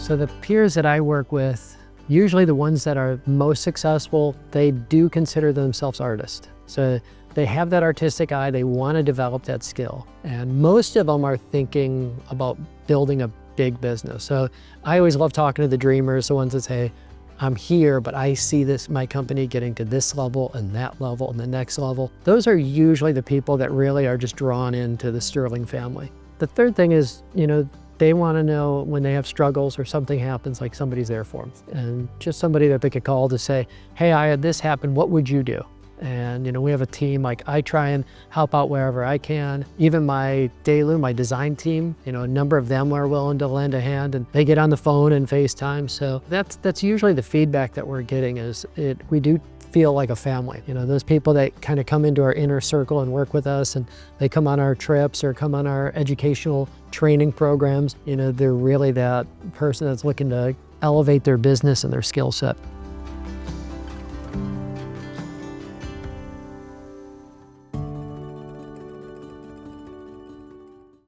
So the peers that I work with, usually the ones that are most successful, they do consider themselves artists. So they have that artistic eye, they want to develop that skill. And most of them are thinking about building a big business. So I always love talking to the dreamers, the ones that say, I'm here, but I see my company getting to this level and that level and the next level. Those are usually the people that really are just drawn into the Sterling family. The third thing is, they want to know when they have struggles or something happens, like somebody's there for them. And just somebody that they could call to say, hey, I had this happen, what would you do? And we have a team, like I try and help out wherever I can. Even my my design team, a number of them are willing to lend a hand, and they get on the phone and FaceTime. So that's usually the feedback that we're getting is we do feel like a family. Those people that kind of come into our inner circle and work with us, and they come on our trips or come on our educational training programs, they're really that person that's looking to elevate their business and their skill set.